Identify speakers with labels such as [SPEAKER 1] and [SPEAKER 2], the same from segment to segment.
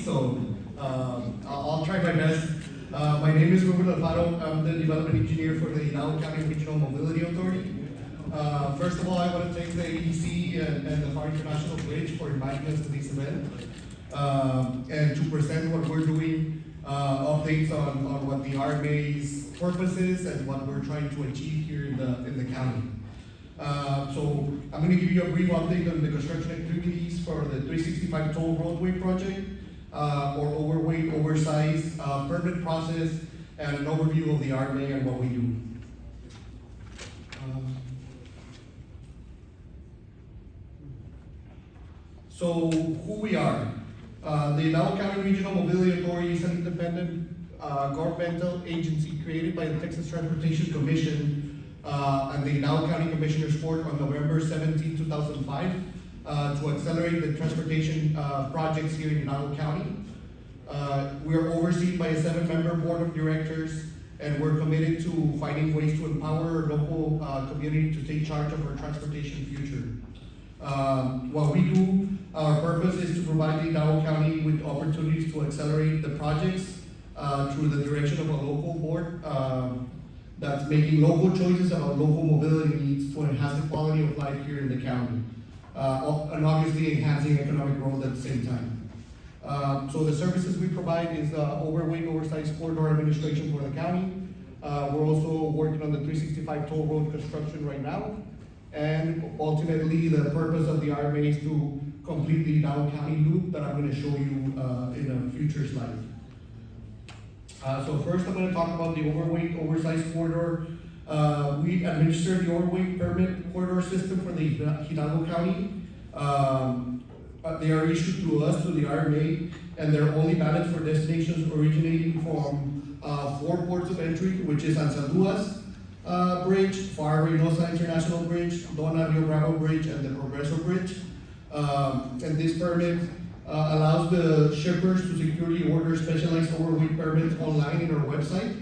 [SPEAKER 1] so I'll try my best. My name is Ruben Alfaro. I'm the development engineer for the Hidalgo County Regional Mobility Authority. First of all, I want to thank the ADC and the Pharr International Bridge for inviting us to this event and to present what we're doing, updates on what the RMA's purpose is and what we're trying to achieve here in the county. So I'm going to give you a brief update on the construction activities for the 365 toll roadway project, or overweight, oversized permit process, and an overview of the RMA and what we do. So who we are. The Hidalgo County Regional Mobility Authority is an independent governmental agency created by the Texas Transportation Commission and the Hidalgo County Commissioner's Court on November 17, 2005 to accelerate the transportation projects here in Hidalgo County. We are overseen by a 7-member board of directors, and we're committed to finding ways to empower our local community to take charge of our transportation future. What we do, our purpose is to provide the Hidalgo County with opportunities to accelerate the projects through the direction of a local board that's making local choices about local mobility needs to enhance the quality of life here in the county, and obviously enhancing economic growth at the same time. So the services we provide is overweight, oversized corridor administration for the county. We're also working on the 365 toll road construction right now. And ultimately, the purpose of the RMA is to complete the Hidalgo County loop that I'm going to show you in a future slide. So first, I'm going to talk about the overweight, oversized corridor. We administer the overweight permit corridor system for the Hidalgo County. They are issued through us, through the RMA, and they're only valid for destinations originating from 4 ports of entry, which is Anzalduas Bridge, Pharr International Bridge, Dona Rio Bravo Bridge, and the Progreso Bridge. And this permit allows the shippers to securely order specialized overweight permits online in our website.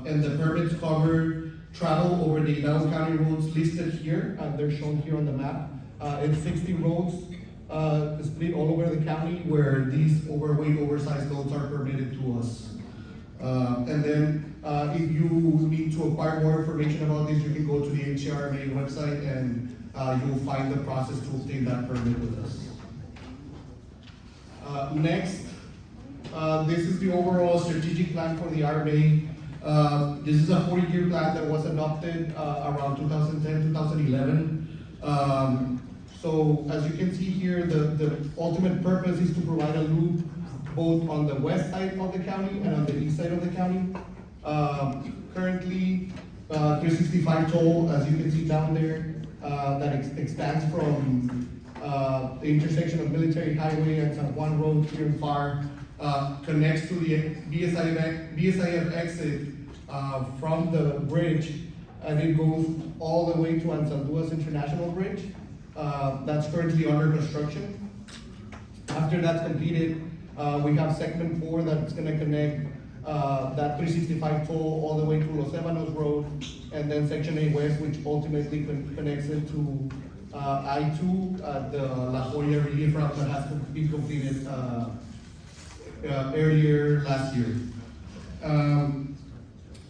[SPEAKER 1] And the permits cover travel over the Hidalgo County roads listed here. They're shown here on the map. It's 60 roads split all over the county where these overweight, oversized loads are permitted to us. And then if you need to acquire more information about this, you can go to the HCRMA website and you'll find the process to obtain that permit with us. Next, this is the overall strategic plan for the RMA. This is a 40-year plan that was adopted around 2010, 2011. So as you can see here, the ultimate purpose is to provide a loop both on the west side of the county and on the east side of the county. Currently, 365 toll, as you can see down there, that expands from the intersection of Military Highway and San Juan Road here in Pharr, connects to the BSIF exit from the bridge, and it goes all the way to Anzalduas International Bridge. That's currently under construction. After that's completed, we have segment 4 that's going to connect that 365 toll all the way to Los Ebanos Road, and then section A West, which ultimately connects it to I-2, the La Jolla relief route that has been completed earlier last year.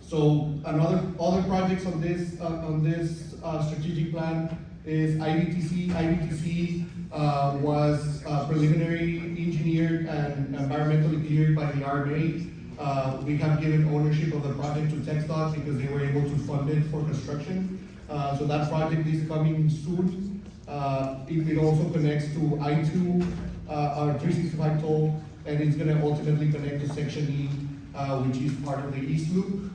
[SPEAKER 1] So other projects on this strategic plan is IBTC. IBTC was preliminary engineered and environmentally cleared by the RMA. We have given ownership of the project to TxDOT because they were able to fund it for construction. So that project is coming soon. It also connects to I-2, our 365 toll, and it's going to ultimately connect to Section E, which is part of the East Loop.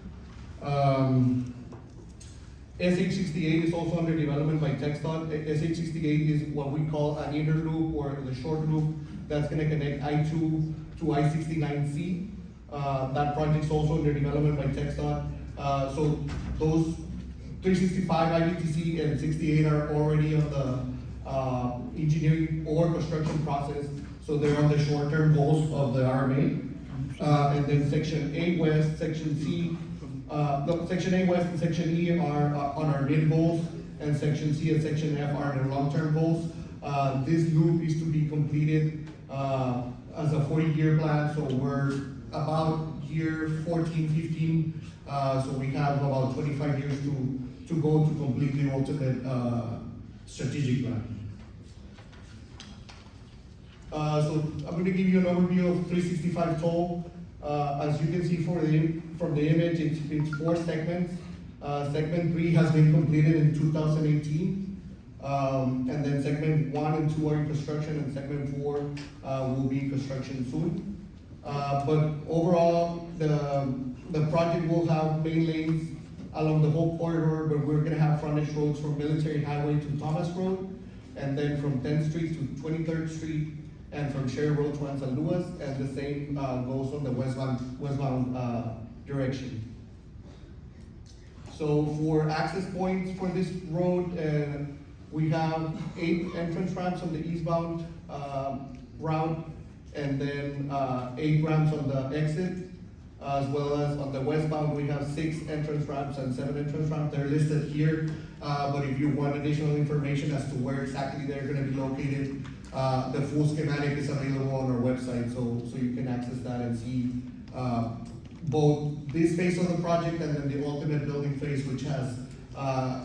[SPEAKER 1] SH68 is also under development by TxDOT. SH68 is what we call an inner loop or the short loop that's going to connect I-2 to I-69C. That project is also under development by TxDOT. So those 365, IBTC, and 68 are already on the engineering or construction process, so they're on the short-term goals of the RMA. And then Section A West, Section C, Section A West and Section E are on our mid goals, and Section C and Section F are on our long-term goals. This loop is to be completed as a 40-year plan, so we're about year 14, 15, so we have about 25 years to go to complete the ultimate strategic plan. So I'm going to give you an overview of 365 toll. As you can see from the image, it's 4 segments. Segment 3 has been completed in 2018. And then segment 1 and 2 are in construction, and segment 4 will be in construction soon. But overall, the project will have main lanes along the whole corridor, but we're gonna have frontage roads from Military Highway to Thomas Road, and then from 10th Street to 23rd Street, and from Sherry Road to San Luis, and the same goes on the westbound direction. So for access points for this road, we have 8 entrance ramps on the eastbound route, and then 8 ramps on the exit, as well as on the westbound, we have 6 entrance ramps and 7 entrance ramps. They're listed here, but if you want additional information as to where exactly they're gonna be located, the full schematic is available on our website, so you can access that and see both this phase of the project and then the ultimate building phase, which has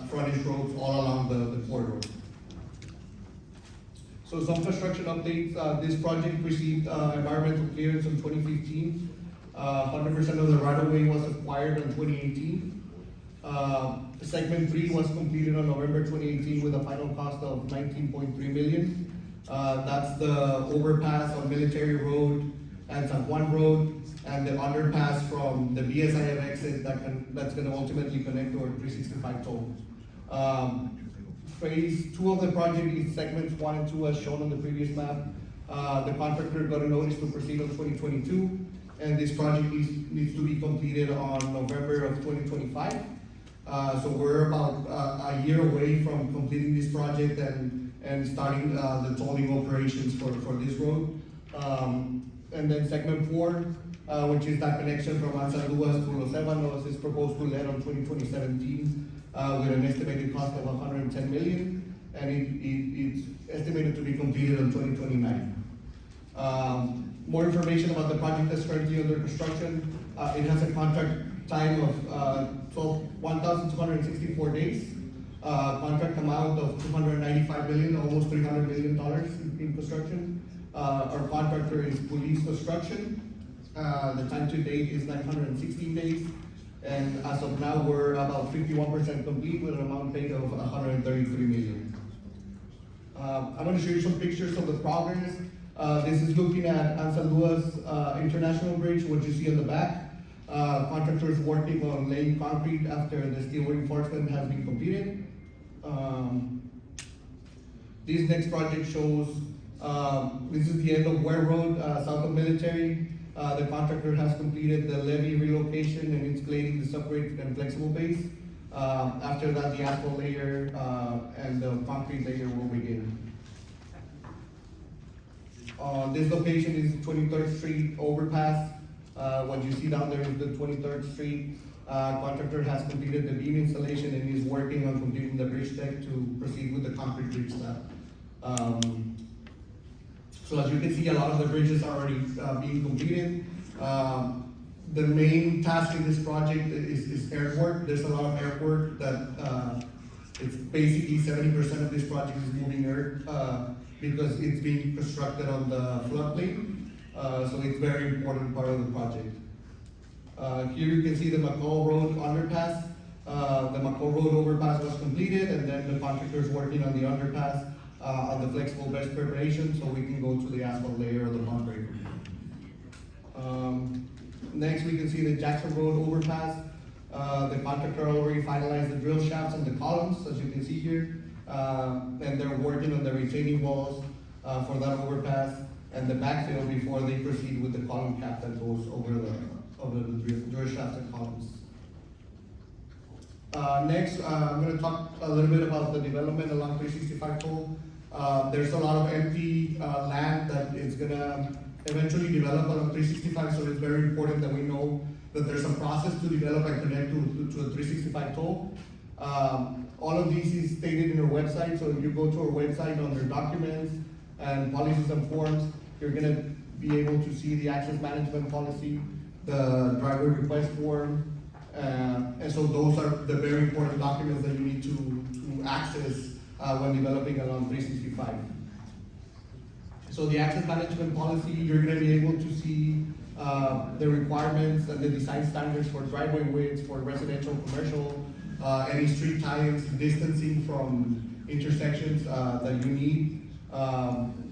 [SPEAKER 1] frontage roads all along the corridor. So some construction updates. This project received environmental clearance in 2015. 100% of the right-of-way was acquired in 2018. Segment 3 was completed on November 2018 with a final cost of 19.3 million. That's the overpass on Military Road and San Juan Road, and the underpass from the BSIF exit that's gonna ultimately connect to our 365 toll. Phase 2 of the project is segments 1 and 2 as shown on the previous map. The contractor got a notice to proceed on 2022, and this project needs to be completed on November of 2025. So we're about a year away from completing this project and starting the tolling operations for this road. And then segment 4, which is that connection from San Luis to Los Ebanos, is proposed to let on 2017 with an estimated cost of 110 million, and it's estimated to be completed in 2029. More information about the project that's currently under construction. It has a contract time of 1,264 days. Contract amount of $295 million, almost $300 million in construction. Our contractor is Police Construction. The time to date is 916 days. And as of now, we're about 51% complete with an amount paid of 133 million. I'm gonna show you some pictures of the progress. This is looking at San Luis International Bridge, what you see on the back. Contractors working on laying concrete after the steel reinforcement has been completed. This next project shows, this is the end of Ware Road, south of Military. The contractor has completed the levee relocation and insulating the subgrade and flexible base. After that, the asphalt layer and the concrete layer will begin. This location is 23rd Street overpass. What you see down there is the 23rd Street. Contractor has completed the beam installation and is working on completing the bridge deck to proceed with the concrete bridge slab. So as you can see, a lot of the bridges are already being completed. The main task in this project is earthwork. There's a lot of earthwork that it's basically 70% of this project is moving earth because it's being constructed on the floodplain. So it's a very important part of the project. Here you can see the McCall Road underpass. The McCall Road overpass was completed, and then the contractor is working on the underpass on the flexible bed preparation, so we can go to the asphalt layer or the bond breaker. Next, we can see the Jackson Road overpass. The contractor already finalized the drill shafts and the columns, as you can see here, and they're working on the retaining walls for that overpass and the backfill before they proceed with the column cap that goes over the drill shafts and columns. Next, I'm going to talk a little bit about the development along 365 toll. There's a lot of empty land that is going to eventually develop along 365, so it's very important that we know that there's a process to develop and connect to a 365 toll. All of these is stated in our website, so if you go to our website under documents and policies and forms, You're gonna be able to see the access management policy, the driveway request form, and so those are the very important documents that you need to access when developing along 365. So the access management policy, you're gonna be able to see the requirements and the design standards for driveway widths, for residential, commercial, any street tie-ins, distancing from intersections that you need,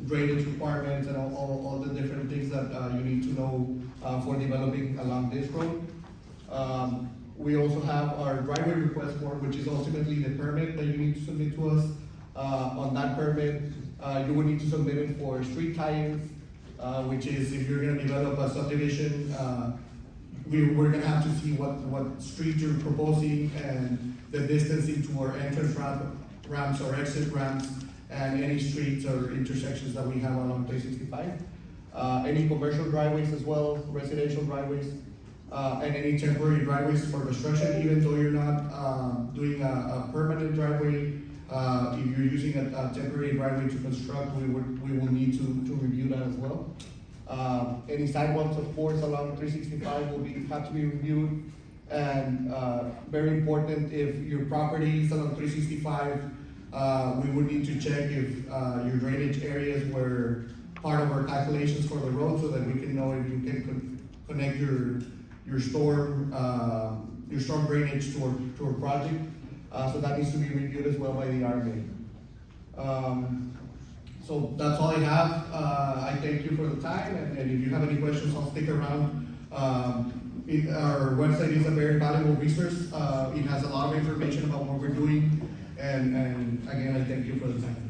[SPEAKER 1] drainage requirements, and all the different things that you need to know for developing along this road. We also have our driveway request form, which is ultimately the permit that you need to submit to us. On that permit, you would need to submit it for street tie-ins, which is if you're gonna develop a subdivision, we're gonna have to see what street you're proposing and the distancing to our entrance ramps or exit ramps, and any streets or intersections that we have along 365. Any commercial driveways as well, residential driveways, and any temporary driveways for construction, even though you're not doing a permanent driveway. If you're using a temporary driveway to construct, we will need to review that as well. Any sidewalks, of course, along 365 have to be reviewed. And very important, if your property is along 365, we would need to check if your drainage areas were part of our calculations for the road, so that we can know if you can connect your storm drainage to our project. So that needs to be reviewed as well by the RMA. So that's all I have. I thank you for the time, and if you have any questions, I'll stick around. Our website is a very valuable resource. It has a lot of information about what we're doing, and again, I thank you for the time.